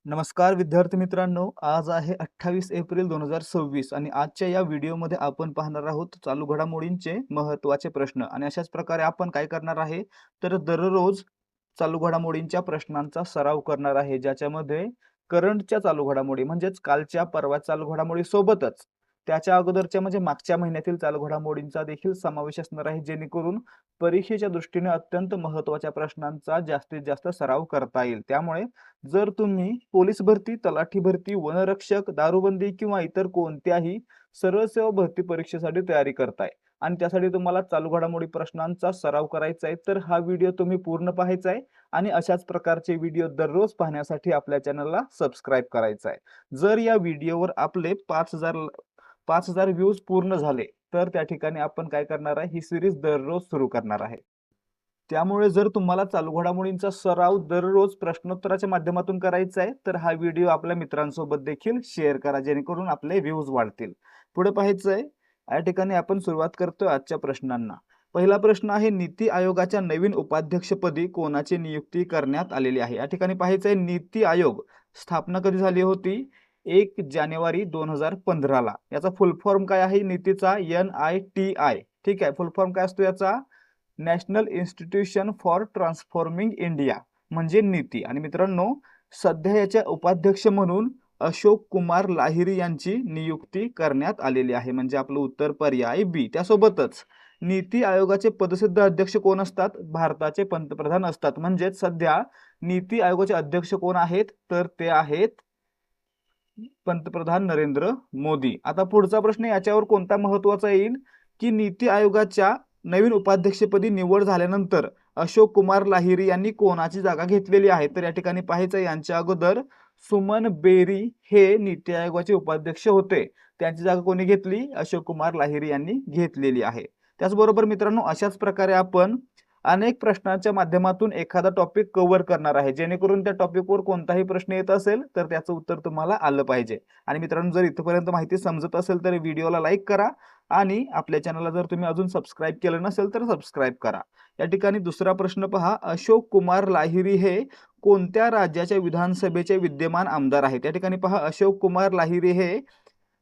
नमस्कार विद्यार्थी मित्रांनो, आज आहे 28 एप्रिल 2026 आणि आजच्या या व्हिडिओमध्ये आपण पाहणार आहोत चालू घडामोडींचे महत्त्वाचे प्रश्न आणि अशाच प्रकारे आपण काय करणार आहे तर दररोज चालू घडामोडींच्या प्रश्नांचा सराव करणार आहे, ज्याच्यामध्ये करंटच्या चालू घडामोडी म्हणजेच कालच्या परवा चालू घडामोडी सोबतच त्याच्या अगोदरच्या म्हणजे मागच्या महिन्यातील चालू घडामोडींचा देखील समावेश असणार आहे, जेणेकरून परीक्षेच्या दृष्टीने अत्यंत महत्त्वाच्या प्रश्नांचा जास्तीत जास्त सराव करता येईल। त्यामुळे जर तुम्ही पोलीस भरती, तलाठी भरती, वनरक्षक, दारूबंदी किंवा इतर कोणत्याही सरळ सेवा भरती परीक्षेसाठी तयारी करताय आणि त्यासाठी तुम्हाला चालू घडामोडी प्रश्नांचा सराव करायचा आहे, तर हा व्हिडिओ तुम्ही पूर्ण पाहायचा आहे आणि अशाच प्रकारचे व्हिडिओ दररोज पाहण्यासाठी आपल्या चॅनलला सबस्क्राईब करायचं आहे। जर या व्हिडिओवर आपले 5,000 व्ह्यूज पूर्ण झाले, तर त्या ठिकाणी आपण काय करणार आहे, ही सिरीज दररोज सुरू करणार आहे। त्यामुळे जर तुम्हाला चालू घडामोडींचा सराव दररोज प्रश्नोत्तराच्या माध्यमातून करायचा आहे, तर हा व्हिडिओ आपल्या मित्रांसोबत देखील शेअर करा, जेणेकरून आपले व्ह्यूज वाढतील। पुढे पाहायचं आहे, या ठिकाणी आपण सुरुवात करतोय आजच्या प्रश्नांना। पहिला प्रश्न आहे, नीती आयोगाच्या नवीन उपाध्यक्षपदी कोणाची नियुक्ती करण्यात आलेली आहे? या ठिकाणी पाहायचं आहे, नीती आयोग स्थापना कधी झाली होती? 1 जानेवारी 2015 ला। याचा फुल फॉर्म काय आहे नीतीचा? NITI। ठीक आहे, फुल फॉर्म काय असतो याचा? National institution for transforming India म्हणजे नीती। आणि मित्रांनो, सध्या याच्या उपाध्यक्ष म्हणून अशोक कुमार लाहिरी यांची नियुक्ती करण्यात आलेली आहे, म्हणजे आपलं उत्तर पर्याय बी। त्यासोबतच नीती आयोगाचे पदसिद्ध अध्यक्ष कोण असतात? भारताचे पंतप्रधान असतात। म्हणजे सध्या नीती आयोगाचे अध्यक्ष कोण आहेत? तर ते आहेत पंतप्रधान नरेंद्र मोदी। आता पुढचा प्रश्न याच्यावर कोणता महत्त्वाचा येईल की नीती आयोगाच्या नवीन उपाध्यक्षपदी निवड झाल्यानंतर अशोक कुमार लाहिरी यांनी कोणाची जागा घेतलेली आहे? तर या ठिकाणी पाहायचं, यांच्या अगोदर सुमन बेरी हे नीती आयोगाचे उपाध्यक्ष होते, त्यांची जागा कोणी घेतली? अशोक कुमार लाहिरी यांनी घेतलेली आहे। त्याचबरोबर मित्रांनो, अशाच प्रकारे आपण अनेक प्रश्नांच्या माध्यमातून एखादा टॉपिक कव्हर करणार आहे, जेणेकरून त्या टॉपिकवर कोणताही प्रश्न येत असेल तर त्याचं उत्तर तुम्हाला आलं पाहिजे। आणि मित्रांनो, जर इथपर्यंत माहिती समजत असेल तर व्हिडिओला लाईक करा आणि आपल्या चॅनलला जर तुम्ही अजून सबस्क्राईब केलं नसेल तर सबस्क्राईब करा। या ठिकाणी दुसरा प्रश्न पहा, अशोक कुमार लाहिरी हे कोणत्या राज्याच्या विधानसभेचे विद्यमान आमदार आहेत? या ठिकाणी पहा, अशोक कुमार लाहिरी हे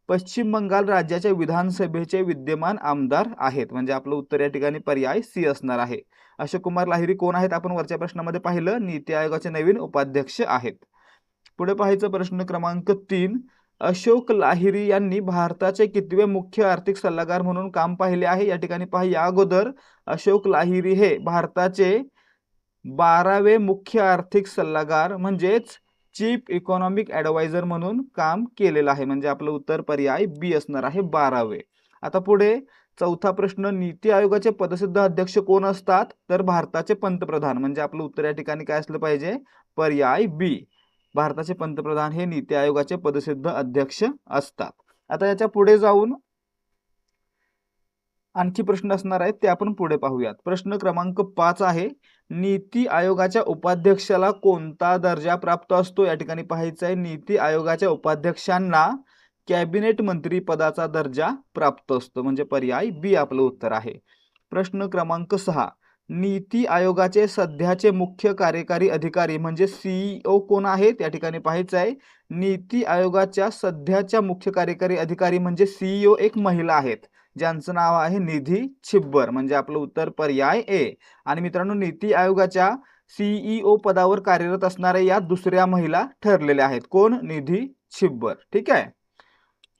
पश्चिम बंगाल राज्याच्या विधानसभेचे विद्यमान आमदार आहेत, म्हणजे आपलं उत्तर या ठिकाणी पर्याय सी असणार आहे। अशोक कुमार लाहिरी कोण आहेत? आपण वरच्या प्रश्नामध्ये पाहिलं, नीती आयोगाचे नवीन उपाध्यक्ष आहेत। पुढे पाहायचं प्रश्न क्रमांक 3, अशोक लाहिरी यांनी भारताचे कितवे मुख्य आर्थिक सल्लागार म्हणून काम पाहिले आहे? या ठिकाणी पहा, या अगोदर अशोक लाहिरी हे भारताचे 12वे मुख्य आर्थिक सल्लागार म्हणजेच चीफ इकॉनॉमिक ॲडवायझर म्हणून काम केलेलं आहे, म्हणजे आपलं उत्तर पर्याय बी असणार आहे, 12वे। आता पुढे चौथा प्रश्न, नीती आयोगाचे पदसिद्ध अध्यक्ष कोण असतात? तर भारताचे पंतप्रधान, म्हणजे आपलं उत्तर या ठिकाणी काय असलं पाहिजे? पर्याय बी। भारताचे पंतप्रधान हे नीती आयोगाचे पदसिद्ध अध्यक्ष असतात। आता याच्या पुढे जाऊन आणखी प्रश्न असणार आहेत, ते आपण पुढे पाहूयात। प्रश्न क्रमांक 5 आहे, नीती आयोगाच्या उपाध्यक्षाला कोणता दर्जा प्राप्त असतो? या ठिकाणी पाहायचं आहे, नीती आयोगाच्या उपाध्यक्षांना कॅबिनेट मंत्री पदाचा दर्जा प्राप्त असतो, म्हणजे पर्याय बी आपलं उत्तर आहे। प्रश्न क्रमांक 6, नीती आयोगाचे सध्याचे मुख्य कार्यकारी अधिकारी म्हणजे CEO कोण आहेत? या ठिकाणी पाहायचं आहे, नीती आयोगाच्या सध्याच्या मुख्य कार्यकारी अधिकारी म्हणजे CEO एक महिला आहेत, ज्यांचं नाव आहे निधी छिब्बर, म्हणजे आपलं उत्तर पर्याय ए। आणि मित्रांनो, नीती आयोगाच्या CEO पदावर कार्यरत असणाऱ्या या दुसऱ्या महिला ठरलेल्या आहेत, कोण? निधी छिब्बर। ठीक आहे,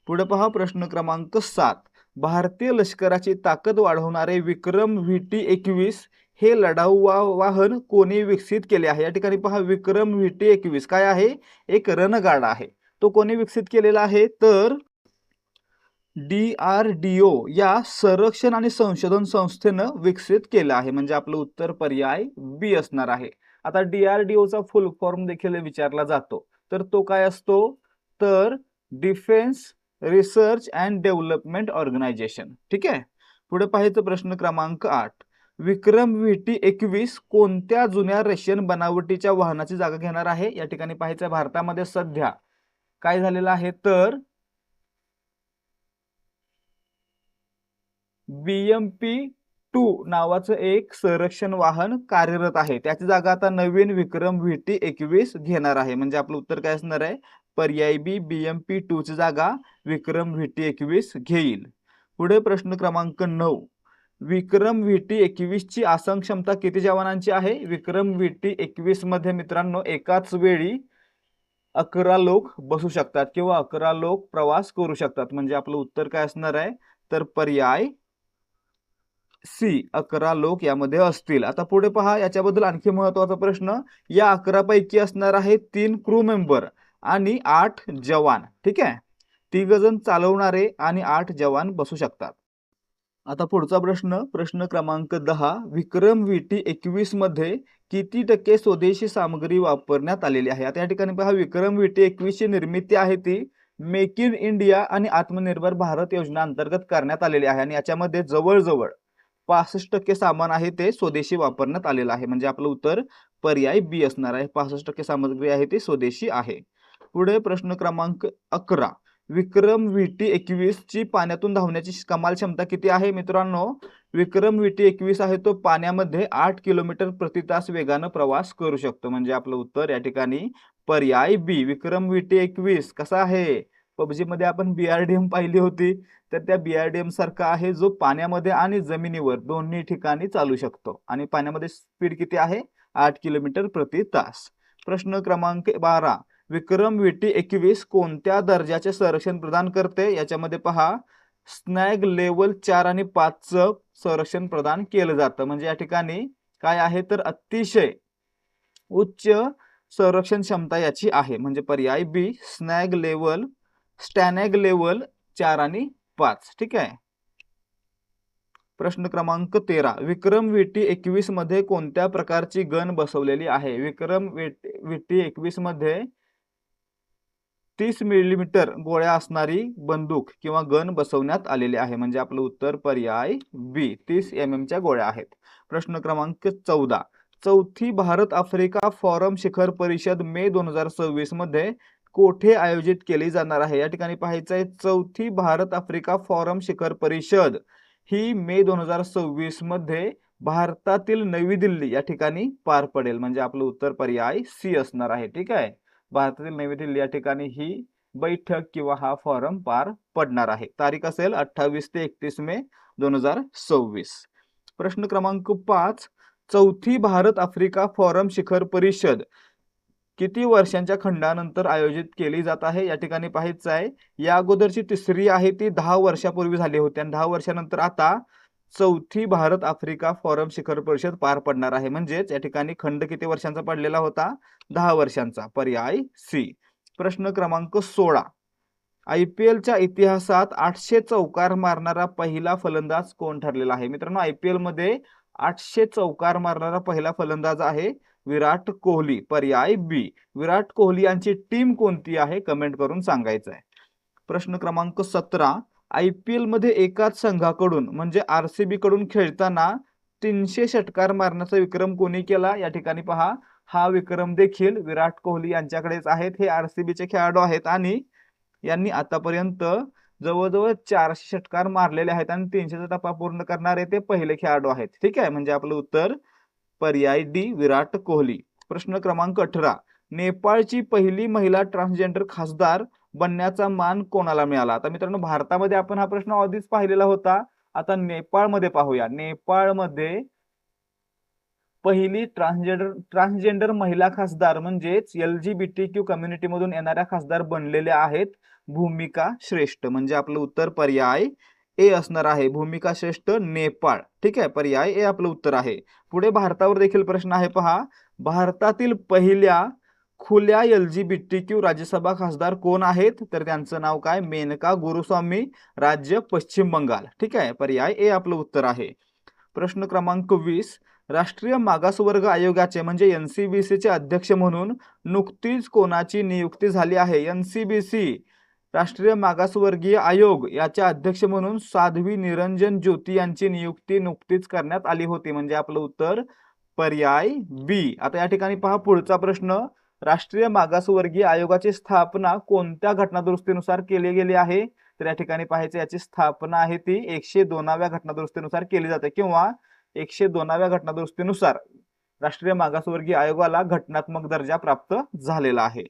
पुढे पहा प्रश्न क्रमांक 7, भारतीय लष्कराची ताकद वाढवणारे विक्रम VT-21 हे लढाऊ वाहन कोणी विकसित केले आहे? या ठिकाणी पहा, विक्रम VT-21 काय आहे? एक रणगाडा आहे। तो कोणी विकसित केलेला आहे? तर DRDO या संरक्षण आणि संशोधन संस्थेनं विकसित केलं आहे, म्हणजे आपलं उत्तर पर्याय बी असणार आहे। आता DRDOचा फुल फॉर्म देखील विचारला जातो, तर तो काय असतो? तर defence research and development organisation. ठीक आहे, पुढे पाहायचं प्रश्न क्रमांक 8, विक्रम VT-21 कोणत्या जुन्या रशियन बनावटीच्या वाहनाची जागा घेणार आहे? या ठिकाणी पाहायचं, भारतामध्ये सध्या काय झालेलं आहे? तर BMP नावाचं एक संरक्षण वाहन कार्यरत आहे. त्याची जागा आता नवीन विक्रम VT-21 घेणार आहे. म्हणजे आपलं उत्तर काय असणार आहे? पर्याय बी BMP-2 ची जागा विक्रम VT-21 घेईल. पुढे प्रश्न क्रमांक 9. विक्रम VT-21 ची आसन क्षमता किती जवानांची आहे? विक्रम VT-21 मध्ये मित्रांनो एकाच वेळी 11 लोक बसू शकतात किंवा 11 लोक प्रवास करू शकतात. म्हणजे आपलं उत्तर काय असणार आहे? तर पर्याय सी 11 लोक यामध्ये असतील. आता पुढे पहा, याच्याबद्दल आणखी महत्त्वाचा प्रश्न. या 11 पैकी असणार आहे 3 क्रू मेंबर आणि 8 जवान. ठीक आहे, 3 जण चालवणारे आणि 8 जवान बसू शकतात. आता पुढचा प्रश्न क्रमांक 10. विक्रम VT-21 मध्ये किती टक्के स्वदेशी सामग्री वापरण्यात आलेली आहे? आता या ठिकाणी पहा, विक्रम VT-21 ची निर्मिती आहे ती मेक इन इंडिया आणि आत्मनिर्भर भारत योजना अंतर्गत करण्यात आलेली आहे आणि याच्यामध्ये जवळजवळ 65% सामान आहे ते स्वदेशी वापरण्यात आलेलं आहे. म्हणजे आपलं उत्तर पर्याय बी असणार आहे. 65% सामग्री आहे ती स्वदेशी आहे. पुढे प्रश्न क्रमांक 11. विक्रम VT-21 ची पाण्यातून धावण्याची कमाल क्षमता किती आहे? मित्रांनो, विक्रम VT-21 आहे तो पाण्यामध्ये 8 किलोमीटर प्रति तास वेगानं प्रवास करू शकतो. म्हणजे आपलं उत्तर या ठिकाणी पर्याय बी विक्रम VT-21 कसा आहे? पबजी मध्ये आपण BRDM पाहिली होती, तर त्या BRDM सारखा आहे, जो पाण्यामध्ये आणि जमिनीवर दोन्ही ठिकाणी चालू शकतो. आणि पाण्यामध्ये स्पीड किती आहे? 8 किलोमीटर प्रति तास. प्रश्न क्रमांक 12. विक्रम VT-21 कोणत्या दर्जाचे संरक्षण प्रदान करते? याच्यामध्ये पहा, स्नॅग लेवल 4 आणि 5 चं संरक्षण प्रदान केलं जातं. म्हणजे या ठिकाणी काय आहे तर अतिशय उच्च संरक्षण क्षमता याची आहे. म्हणजे पर्याय बी स्नॅग लेवल 4 आणि 5. ठीक आहे. प्रश्न क्रमांक 13. विक्रम VT-21 मध्ये कोणत्या प्रकारची गन बसवलेली आहे? विक्रम VT-21 मध्ये 30 मिलीमीटर गोळ्या असणारी बंदूक किंवा गन बसवण्यात आलेली आहे. म्हणजे आपलं उत्तर पर्याय बी 30 mm च्या गोळ्या आहेत. प्रश्न क्रमांक 14. चौथी भारत आफ्रिका फॉरम शिखर परिषद मे 2026 मध्ये कोठे आयोजित केली जाणार आहे? या ठिकाणी पाहायचं आहे, चौथी भारत आफ्रिका फॉरम शिखर परिषद ही मे 2026 मध्ये भारतातील नवी दिल्ली या ठिकाणी पार पडेल. म्हणजे आपलं उत्तर पर्याय सी असणार आहे. ठीक आहे, भारतातील नवी दिल्ली या ठिकाणी ही बैठक किंवा हा फॉरम पार पडणार आहे. तारीख असेल 28 ते 31 मे 2026. प्रश्न क्रमांक 5. चौथी भारत आफ्रिका फॉरम शिखर परिषद किती वर्षांच्या खंडानंतर आयोजित केली जात आहे? या ठिकाणी पाहायचं आहे, या अगोदरची तिसरी आहे ती 10 वर्षापूर्वी झाली होती आणि 10 वर्षानंतर आता चौथी भारत आफ्रिका फॉरम शिखर परिषद पार पडणार आहे. म्हणजेच या ठिकाणी खंड किती वर्षांचा पडलेला होता? 10 वर्षांचा. पर्याय सी. प्रश्न क्रमांक 16. IPLच्या इतिहासात 800 चौकार मारणारा पहिला फलंदाज कोण ठरलेला आहे? मित्रांनो, IPL मध्ये 800 चौकार मारणारा पहिला फलंदाज आहे विराट कोहली. पर्याय बी. विराट कोहली यांची टीम कोणती आहे? कमेंट करून सांगायचं आहे. प्रश्न क्रमांक 17. IPL मध्ये एकाच संघाकडून म्हणजे RCB कडून खेळताना 300 षटकार मारण्याचा विक्रम कोणी केला? या ठिकाणी पहा, हा विक्रम देखील विराट कोहली यांच्याकडेच आहेत. हे RCB चे खेळाडू आहेत आणि यांनी आतापर्यंत जवळजवळ 400 षटकार मारलेले आहेत आणि 300चा टप्पा पूर्ण करणारे ते पहिले खेळाडू आहेत. ठीक आहे, म्हणजे आपलं उत्तर पर्याय डी विराट कोहली. प्रश्न क्रमांक 18. नेपाळची पहिली महिला ट्रान्सजेंडर खासदार बनण्याचा मान कोणाला मिळाला? आता मित्रांनो, भारतामध्ये आपण हा प्रश्न आधीच पाहिलेला होता. आता नेपाळमध्ये पाहूया. नेपाळमध्ये पहिली ट्रान्सजेंडर महिला खासदार म्हणजेच LGBTQ कम्युनिटी मधून येणाऱ्या खासदार बनलेल्या आहेत भूमिका श्रेष्ठ. म्हणजे आपलं उत्तर पर्याय ए असणार आहे. भूमिका श्रेष्ठ, नेपाळ. ठीक आहे, पर्याय ए आपलं उत्तर आहे. पुढे भारतावर देखील प्रश्न आहे पहा. भारतातील पहिल्या खुल्या LGBTQ राज्यसभा खासदार कोण आहेत? तर त्यांचं नाव काय? मेनका गुरुस्वामी, राज्य पश्चिम बंगाल. ठीक आहे, पर्याय ए आपलं उत्तर आहे. प्रश्न क्रमांक 20. राष्ट्रीय मागासवर्ग आयोगाचे म्हणजे NCBC चे अध्यक्ष म्हणून नुकतीच कोणाची नियुक्ती झाली आहे? NCBC राष्ट्रीय मागासवर्गीय आयोग याच्या अध्यक्ष म्हणून साध्वी निरंजन ज्योती यांची नियुक्ती नुकतीच करण्यात आली होती. म्हणजे आपलं उत्तर पर्याय बी. आता या ठिकाणी पहा पुढचा प्रश्न. राष्ट्रीय मागासवर्गीय आयोगाची स्थापना कोणत्या घटनादुरुस्तीनुसार केली गेली आहे? तर या ठिकाणी पाहायचं याची स्थापना आहे ती 102व्या घटनादुरुस्तीनुसार केली जाते किंवा 102व्या घटनादुरुस्तीनुसार राष्ट्रीय मागासवर्गीय आयोगाला घटनात्मक दर्जा प्राप्त झालेला आहे.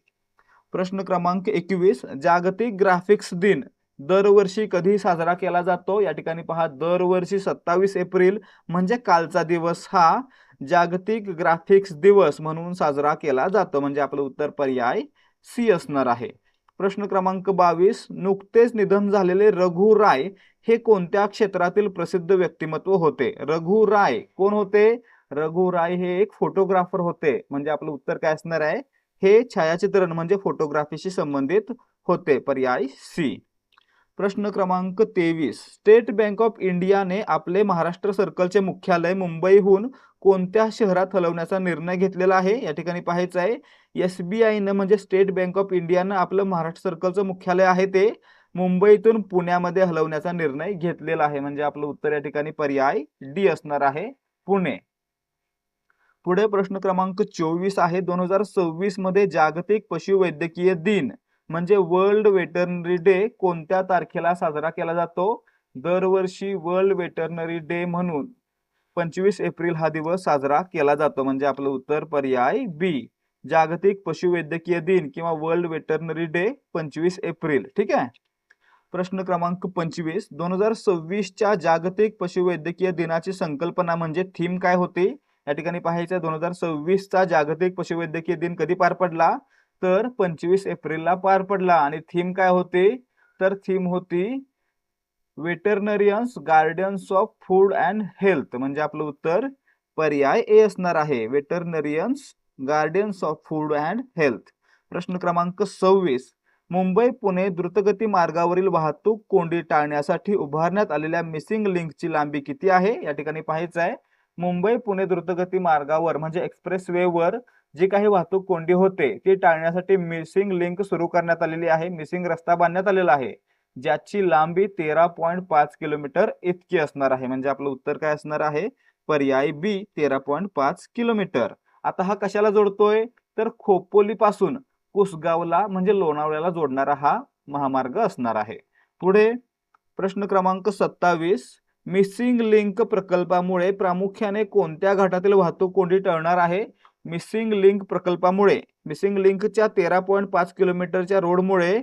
प्रश्न क्रमांक 21 जागतिक ग्राफिक्स दिन दरवर्षी कधी साजरा केला जातो? या ठिकाणी पहा दरवर्षी 27 एप्रिल म्हणजे कालचा दिवस हा जागतिक ग्राफिक्स दिवस म्हणून साजरा केला जातो. म्हणजे आपलं उत्तर पर्याय सी असणार आहे. प्रश्न क्रमांक 22 नुकतेच निधन झालेले रघु राय हे कोणत्या क्षेत्रातील प्रसिद्ध व्यक्तिमत्व होते? रघु राय कोण होते? रघु राय हे एक फोटोग्राफर होते. म्हणजे आपलं उत्तर काय असणार आहे? हे छायाचित्रण म्हणजे फोटोग्राफीशी संबंधित होते. पर्याय सी. प्रश्न क्रमांक 23 स्टेट बँक ऑफ इंडियाने आपले महाराष्ट्र सर्कलचे मुख्यालय मुंबईहून कोणत्या शहरात हलवण्याचा निर्णय घेतलेला आहे? या ठिकाणी पाहायचं आहे SBIनं म्हणजे स्टेट बँक ऑफ इंडियानं आपलं महाराष्ट्र सर्कलचं मुख्यालय आहे ते मुंबईतून पुण्यामध्ये हलवण्याचा निर्णय घेतलेला आहे. म्हणजे आपलं उत्तर या ठिकाणी पर्याय डी असणार आहे, पुणे. पुढे प्रश्न क्रमांक 24 आहे 2026 मध्ये जागतिक पशुवैद्यकीय दिन म्हणजे वर्ल्ड वेटरनरी डे कोणत्या तारखेला साजरा केला जातो? दरवर्षी वर्ल्ड वेटरनरी डे म्हणून 25 एप्रिल हा दिवस साजरा केला जातो. म्हणजे आपलं उत्तर पर्याय बी जागतिक पशुवैद्यकीय दिन किंवा वर्ल्ड वेटरनरी डे 25 एप्रिल. ठीक आहे. प्रश्न क्रमांक 25 2026 च्या जागतिक पशुवैद्यकीय दिनाची संकल्पना म्हणजे थीम काय होती? या ठिकाणी पाहायचं 2026 चा जागतिक पशुवैद्यकीय दिन कधी पार पडला? तर 25 एप्रिलला पार पडला. आणि थीम काय होती? तर थीम होती veterinarians guardians of food and health. म्हणजे आपलं उत्तर पर्याय ए असणार आहे, veterinarians guardians of food and health. प्रश्न क्रमांक 26 मुंबई पुणे द्रुतगती मार्गावरील वाहतूक कोंडी टाळण्यासाठी उभारण्यात आलेल्या मिसिंग लिंकची लांबी किती आहे? या ठिकाणी पाहायचं आहे मुंबई पुणे द्रुतगती मार्गावर म्हणजे एक्सप्रेस वे वर जी काही वाहतूक कोंडी होते ती टाळण्यासाठी मिसिंग लिंक सुरू करण्यात आलेली आहे, मिसिंग रस्ता बांधण्यात आलेला आहे ज्याची लांबी 13.5 किलोमीटर इतकी असणार आहे. म्हणजे आपलं उत्तर काय असणार आहे? पर्याय बी 13.5 किलोमीटर. आता हा कशाला जोडतोय? तर खोपोली पासून कुसगावला म्हणजे लोणावळ्याला जोडणारा हा महामार्ग असणार आहे. पुढे प्रश्न क्रमांक 27 मिसिंग लिंक प्रकल्पामुळे प्रामुख्याने कोणत्या घाटातील वाहतूक कोंडी टळणार आहे? मिसिंग लिंक प्रकल्पामुळे मिसिंग लिंकच्या 13.5 किलोमीटरच्या रोडमुळे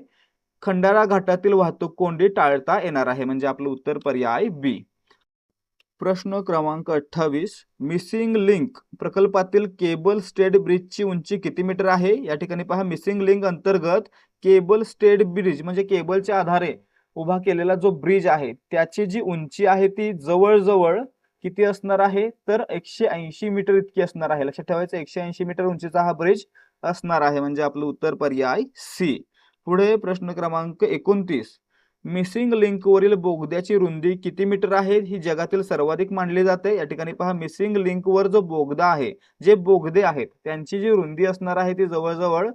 खंडाळा घाटातील वाहतूक कोंडी टाळता येणार आहे. म्हणजे आपलं उत्तर पर्याय बी. प्रश्न क्रमांक 28 मिसिंग लिंक प्रकल्पातील केबल स्टेड ब्रिजची उंची किती मीटर आहे? या ठिकाणी पहा मिसिंग लिंक अंतर्गत केबल स्टेड ब्रिज म्हणजे केबलच्या आधारे उभा केलेला जो ब्रिज आहे त्याची जी उंची आहे ती जवळजवळ किती असणार आहे? तर 180 मीटर इतकी असणार आहे. लक्षात ठेवायचं 180 मीटर उंचीचा हा ब्रिज असणार आहे. म्हणजे आपलं उत्तर पर्याय सी. पुढे प्रश्न क्रमांक 29 मिसिंग लिंकवरील बोगद्याची रुंदी किती मीटर आहे? ही जगातील सर्वाधिक मानली जाते. या ठिकाणी पहा मिसिंग लिंकवर जो बोगदा आहे जे बोगदे आहेत त्यांची जी रुंदी असणार आहे ती जवळजवळ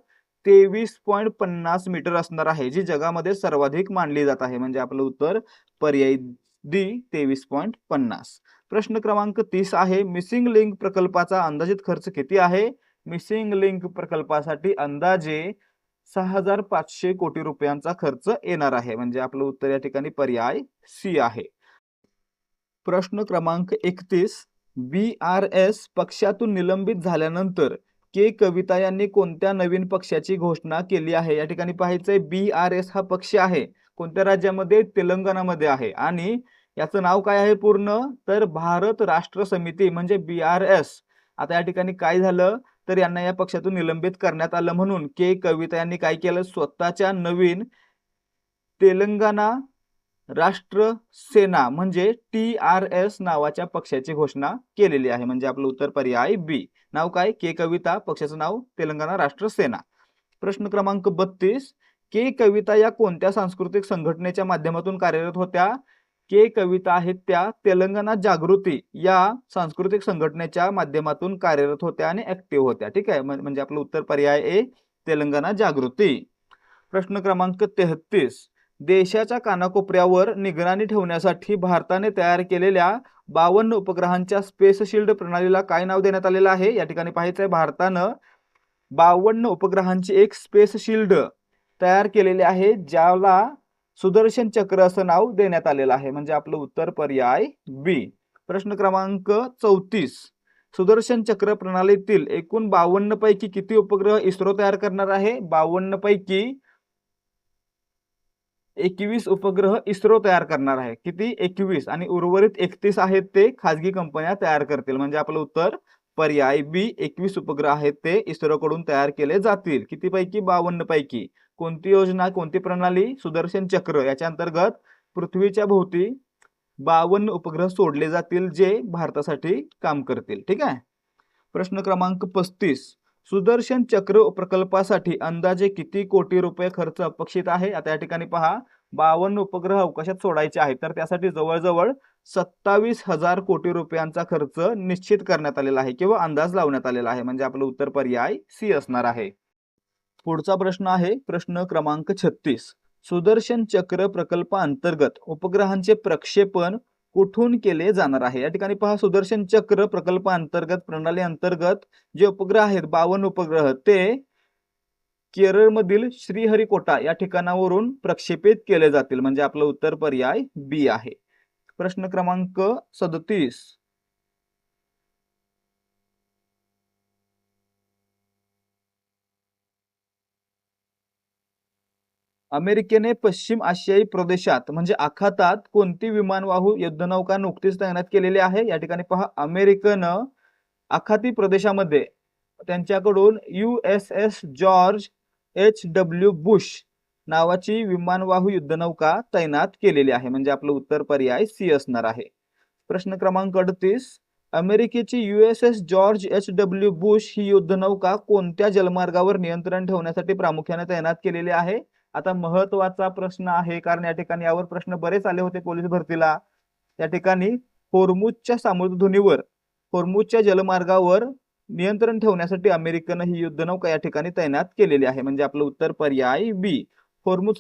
23.50 मीटर असणार आहे जी जगामध्ये सर्वाधिक मानली जात आहे. म्हणजे आपलं उत्तर पर्याय डी 23.50. प्रश्न क्रमांक 30 आहे मिसिंग लिंक प्रकल्पाचा अंदाजित खर्च किती आहे? मिसिंग लिंक प्रकल्पासाठी अंदाजे 6,500 कोटी रुपयांचा खर्च येणार आहे. म्हणजे आपलं उत्तर या ठिकाणी पर्याय सी आहे. प्रश्न क्रमांक 31 BRS पक्षातून निलंबित झाल्यानंतर के कविता यांनी कोणत्या नवीन पक्षाची घोषणा केली आहे? या ठिकाणी पाहायचंय BRS हा पक्ष आहे कोणत्या राज्यामध्ये? तेलंगणामध्ये आहे. आणि याचं नाव काय आहे पूर्ण? तर भारत राष्ट्र समिती म्हणजे BRS. आता या ठिकाणी काय झालं तर यांना या पक्षातून निलंबित करण्यात आलं म्हणून के कविता यांनी काय केलं स्वतःच्या नवीन तेलंगणा राष्ट्र सेना म्हणजे TRS नावाच्या पक्षाची घोषणा केलेली आहे. म्हणजे आपलं उत्तर पर्याय बी. नाव काय? के कविता, पक्षाचं नाव तेलंगणा राष्ट्र सेना. प्रश्न क्रमांक 32 के कविता या कोणत्या सांस्कृतिक संघटनेच्या माध्यमातून कार्यरत होत्या? के कविता आहेत त्या तेलंगणा जागृती या सांस्कृतिक संघटनेच्या माध्यमातून कार्यरत होत्या आणि ऍक्टिव्ह होत्या. ठीक आहे. म्हणजे आपलं उत्तर पर्याय ए तेलंगणा जागृती. प्रश्न क्रमांक 33 देशाच्या कानाकोपऱ्यावर निगराणी ठेवण्यासाठी भारताने तयार केलेल्या 52 उपग्रहांच्या स्पेस शील्ड प्रणालीला काय नाव देण्यात आलेलं आहे? या ठिकाणी पाहायचंय भारतानं 52 उपग्रहांची एक स्पेस शील्ड तयार केलेली आहे ज्याला सुदर्शन चक्र असं नाव देण्यात आलेलं आहे. म्हणजे आपलं उत्तर पर्याय बी. प्रश्न क्रमांक 34. सुदर्शन चक्र प्रणालीतील एकूण 52 पैकी किती उपग्रह इस्रो तयार करणार आहे? 52 पैकी 21 उपग्रह इस्रो तयार करणार आहे. किती? 21 आणि उर्वरित 31 आहेत ते खाजगी कंपन्या तयार करतील. म्हणजे आपलं उत्तर पर्याय बी. 21 उपग्रह आहेत ते इस्रोकडून तयार केले जातील. किती पैकी? 52 पैकी. कोणती योजना, कोणती प्रणाली? सुदर्शन चक्र. याच्या अंतर्गत पृथ्वीच्या भोवती 52 उपग्रह सोडले जातील जे भारतासाठी काम करतील. ठीक आहे. प्रश्न क्रमांक 35. सुदर्शन चक्र प्रकल्पासाठी अंदाजे किती कोटी रुपये खर्च अपेक्षित आहे? आता या ठिकाणी पहा, 52 उपग्रह अवकाशात सोडायचे आहेत, तर त्यासाठी जवळजवळ 27,000 कोटी रुपयांचा खर्च निश्चित करण्यात आलेला आहे किंवा अंदाज लावण्यात आलेला आहे. म्हणजे आपलं उत्तर पर्याय सी असणार आहे. पुढचा प्रश्न आहे प्रश्न क्रमांक 36. सुदर्शन चक्र प्रकल्पाअंतर्गत उपग्रहांचे प्रक्षेपण कुठून केले जाणार आहे? या ठिकाणी पहा, सुदर्शन चक्र प्रकल्पाअंतर्गत प्रणाली अंतर्गत जे उपग्रह आहेत 52 उपग्रह ते केरळमधील श्रीहरिकोटा या ठिकाणावरून प्रक्षेपित केले जातील. म्हणजे आपलं उत्तर पर्याय बी आहे. प्रश्न क्रमांक 37. अमेरिकेने पश्चिम आशियाई प्रदेशात म्हणजे आखातात कोणती विमानवाहू युद्धनौका नुकतीच तैनात केलेली आहे? या ठिकाणी पहा, अमेरिकेनं आखाती प्रदेशामध्ये त्यांच्याकडून USS जॉर्ज H.W. बुश नावाची विमानवाहू युद्धनौका तैनात केलेली आहे. म्हणजे आपलं उत्तर पर्याय सी असणार आहे. प्रश्न क्रमांक 38. अमेरिकेची USS जॉर्ज H.W. बुश ही युद्धनौका कोणत्या जलमार्गावर नियंत्रण ठेवण्यासाठी प्रामुख्याने तैनात केलेली आहे? आता महत्वाचा प्रश्न आहे, कारण या ठिकाणी यावर प्रश्न बरेच आले होते पोलीस भरतीला. या ठिकाणी होर्मुझच्या सामुद्रधुनीवर, होर्मुझच्या जलमार्गावर नियंत्रण ठेवण्यासाठी अमेरिकेनं ही युद्धनौका या ठिकाणी तैनात केलेली आहे. म्हणजे आपलं उत्तर पर्याय बी. होर्मुझ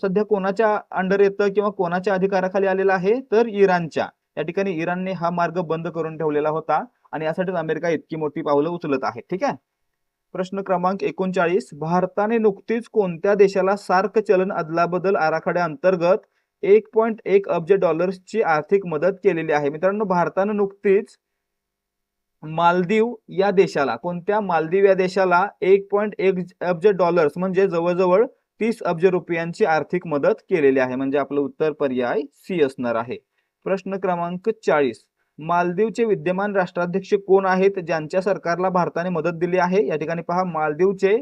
सध्या कोणाच्या अंडर येतं किंवा कोणाच्या अधिकाराखाली आलेला आहे? तर इराणच्या. या ठिकाणी इराणने हा मार्ग बंद करून ठेवलेला होता आणि यासाठीच अमेरिका इतकी मोठी पावलं उचलत आहे. ठीक आहे. प्रश्न क्रमांक 39. भारताने नुकतीच कोणत्या देशाला सार्क चलन अदलाबदल आराखड्याअंतर्गत 1.1 अब्ज डॉलर्सची आर्थिक मदत केलेली आहे? मित्रांनो, भारतानं नुकतीच मालदीव या देशाला, कोणत्या? मालदीव या देशाला 1.1 अब्ज डॉलर्स म्हणजे जवळजवळ 30 अब्ज रुपयांची आर्थिक मदत केलेली आहे. म्हणजे आपलं उत्तर पर्याय सी असणार आहे. प्रश्न क्रमांक 40. मालदीवचे विद्यमान राष्ट्राध्यक्ष कोण आहेत ज्यांच्या सरकारला भारताने मदत दिली आहे? या ठिकाणी पहा, मालदीवचे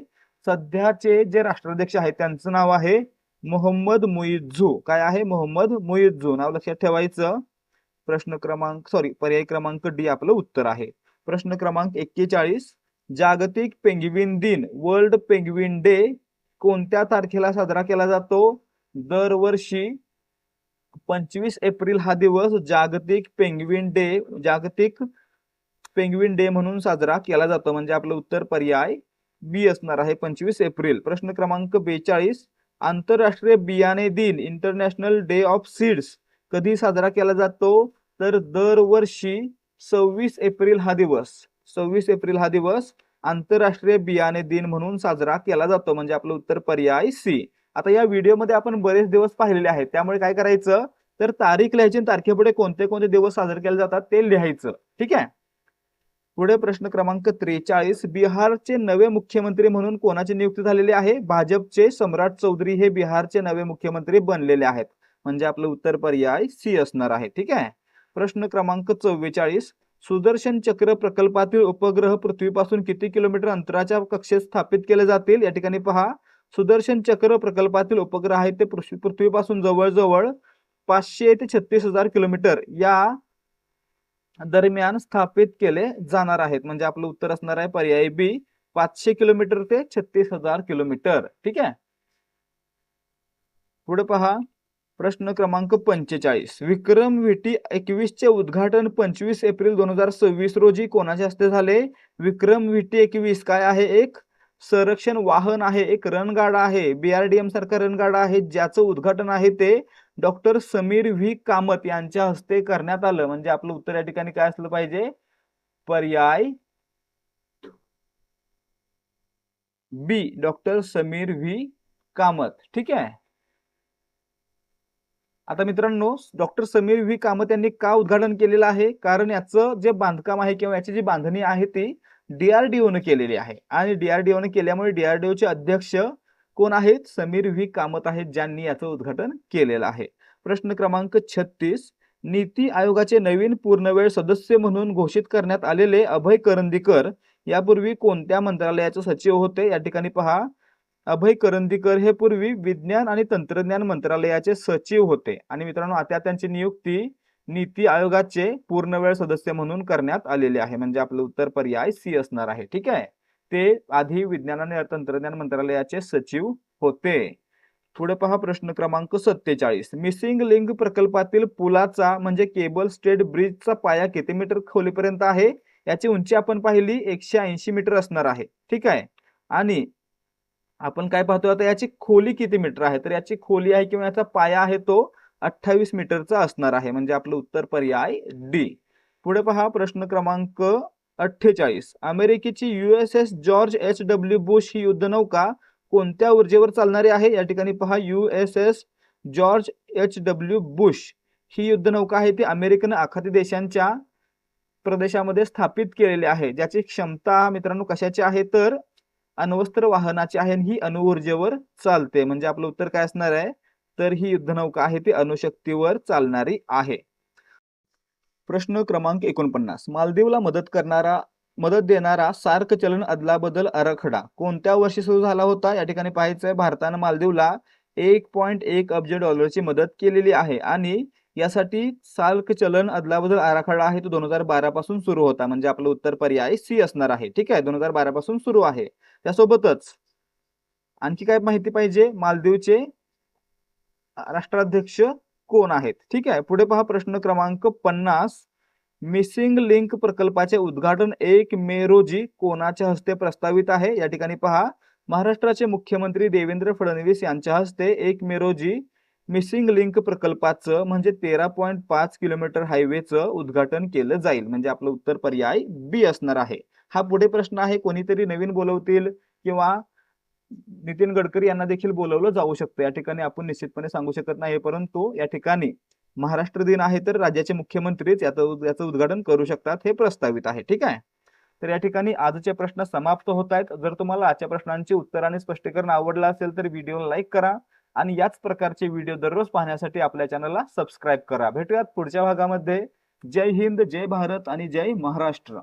सध्याचे जे राष्ट्राध्यक्ष आहेत त्यांचं नाव आहे मोहम्मद मुइझ्झू. काय आहे? मोहम्मद मुइझ्झू. नाव लक्षात ठेवायचं. पर्याय क्रमांक डी आपलं उत्तर आहे. प्रश्न क्रमांक 41. जागतिक पेंग्विन दिन, वर्ल्ड पेंग्विन डे कोणत्या तारखेला साजरा केला जातो? दरवर्षी 25 एप्रिल हा दिवस जागतिक पेंग्विन डे म्हणून साजरा केला जातो. म्हणजे आपलं उत्तर पर्याय बी असणार आहे, 25 एप्रिल. प्रश्न क्रमांक 42. आंतरराष्ट्रीय बियाणे दिन, इंटरनॅशनल डे ऑफ सीड्स कधी साजरा केला जातो? तर दरवर्षी 26 एप्रिल हा दिवस आंतरराष्ट्रीय बियाणे दिन म्हणून साजरा केला जातो. म्हणजे आपलं उत्तर पर्याय सी. आता या व्हिडिओमध्ये आपण बरेच दिवस पाहिलेले आहेत, त्यामुळे काय करायचं, तर तारीख लिहायची, तारखेपुढे कोणते कोणते दिवस साजरे केले जातात ते लिहायचं. ठीक आहे. पुढे प्रश्न क्रमांक 43. बिहारचे नवे मुख्यमंत्री म्हणून कोणाची नियुक्ती झालेली आहे? भाजपचे सम्राट चौधरी हे बिहारचे नवे मुख्यमंत्री बनलेले आहेत. म्हणजे आपलं उत्तर पर्याय सी असणार आहे. ठीक आहे. प्रश्न क्रमांक 44. सुदर्शन चक्र प्रकल्पातील उपग्रह पृथ्वीपासून किती किलोमीटर अंतराच्या कक्षेत स्थापित केले जातील? या ठिकाणी पहा, सुदर्शन चक्र प्रकल्पातील उपग्रह आहेत ते पृथ्वीपासून जवळजवळ 500 ते 36,000 किलोमीटर या दरम्यान स्थापित केले जाणार आहेत. म्हणजे आपलं उत्तर असणार आहे पर्याय बी, 500 किलोमीटर ते 36,000 किलोमीटर. ठीक आहे. पुढे पहा, प्रश्न क्रमांक 45. विक्रम VT 21 चे उद्घाटन 25 एप्रिल 2026 रोजी कोणाच्या हस्ते झाले? विक्रम VT 21 काय आहे? एक संरक्षण वाहन आहे, एक रणगाडा आहे, BRDM सारखा रणगाडा आहे, ज्याचं उद्घाटन आहे ते डॉक्टर समीर व्ही कामत यांच्या हस्ते करण्यात आलं. म्हणजे आपलं उत्तर या ठिकाणी काय असलं पाहिजे? पर्याय बी, डॉक्टर समीर व्ही कामत. ठीक आहे. आता मित्रांनो, डॉक्टर समीर व्ही कामत यांनी का उद्घाटन केलेलं आहे? कारण याचं जे बांधकाम आहे किंवा याची जी बांधणी आहे ती DRDOने केलेली आहे आणि DRDOने केल्यामुळे DRDOचे अध्यक्ष कोण आहेत? समीर व्ही कामत आहेत, ज्यांनी याचं उद्घाटन केलेलं आहे. प्रश्न क्रमांक 36, नीती आयोगाचे नवीन पूर्णवेळ सदस्य म्हणून घोषित करण्यात आलेले अभय करंदीकर यापूर्वी कोणत्या मंत्रालयाचे सचिव होते? या ठिकाणी पहा, अभय करंदीकर हे पूर्वी विज्ञान आणि तंत्रज्ञान मंत्रालयाचे सचिव होते आणि मित्रांनो आता त्यांची नियुक्ती नीती आयोगाचे पूर्णवेळ सदस्य म्हणून करण्यात आलेले आहे. म्हणजे आपलं उत्तर पर्याय सी असणार आहे. ठीक आहे. ते आधी विज्ञान आणि तंत्रज्ञान मंत्रालयाचे सचिव होते. पुढे पहा प्रश्न क्रमांक 47, मिसिंग लिंक प्रकल्पातील पुलाचा म्हणजे केबल स्टेट ब्रिजचा पाया किती मीटर खोलीपर्यंत आहे? याची उंची आपण पाहिली 180 मीटर असणार आहे. ठीक आहे. आणि आपण काय पाहतोय आता, याची खोली किती मीटर आहे? तर याची खोली आहे किंवा याचा पाया आहे तो 28 मीटरचा असणार आहे. म्हणजे आपलं उत्तर पर्याय डी. पुढे पहा प्रश्न क्रमांक 48, अमेरिकेची USS जॉर्ज H.W. बुश ही युद्धनौका कोणत्या ऊर्जेवर चालणारी आहे? या ठिकाणी पहा, USS जॉर्ज H.W. बुश ही युद्धनौका आहे ती अमेरिकन आखाती देशांच्या प्रदेशामध्ये स्थापित केलेली आहे, ज्याची क्षमता मित्रांनो कशाची आहे? तर अण्वस्त्र वाहनाची आहे आणि ही अणुऊर्जेवर चालते. म्हणजे आपलं उत्तर काय असणार आहे? तर ही युद्धनौका आहे ती अणुशक्तीवर चालणारी आहे. प्रश्न क्रमांक 49, मालदीवला मदत देणारा सार्क चलन अदलाबदल आराखडा कोणत्या वर्षी सुरू झाला होता? या ठिकाणी पाहायचंय, भारतानं मालदीवला 1.1 अब्ज डॉलरची मदत केलेली आहे आणि यासाठी सार्क चलन अदलाबदल आराखडा आहे तो 2012 पासून सुरू होता. म्हणजे आपलं उत्तर पर्याय सी असणार आहे. ठीक आहे. 2012 पासून सुरू आहे. त्यासोबतच आणखी काय माहिती पाहिजे? मालदीवचे राष्ट्राध्यक्ष कोण आहेत? ठीक आहे. पुढे पहा प्रश्न क्रमांक 50, मिसिंग लिंक प्रकल्पाचे उद्घाटन 1 मे रोजी कोणाच्या हस्ते प्रस्तावित आहे? या ठिकाणी पहा, महाराष्ट्राचे मुख्यमंत्री देवेंद्र फडणवीस यांच्या हस्ते 1 मे रोजी मिसिंग लिंक प्रकल्पाचं म्हणजे 13.5 किलोमीटर हायवेचं उद्घाटन केलं जाईल. म्हणजे आपलं उत्तर पर्याय बी असणार आहे. हा पुढे प्रश्न आहे, कोणीतरी नवीन बोलवतील किंवा नितीन गडकरी यांना देखील बोलवलं जाऊ शकतं. या ठिकाणी आपण निश्चितपणे सांगू शकत नाही, परंतु या ठिकाणी महाराष्ट्र दिन आहे तर राज्याचे मुख्यमंत्रीच याचं उद्घाटन करू शकतात, हे प्रस्तावित आहे. ठीक आहे. तर या ठिकाणी आजचे प्रश्न समाप्त होत आहेत. जर तुम्हाला आजच्या प्रश्नांची उत्तर आणि स्पष्टीकरण आवडलं असेल तर व्हिडिओला लाईक करा आणि याच प्रकारचे व्हिडिओ दररोज पाहण्यासाठी आपल्या चॅनलला सबस्क्राईब करा. भेटूयात पुढच्या भागामध्ये. जय हिंद, जय भारत आणि जय महाराष्ट्र.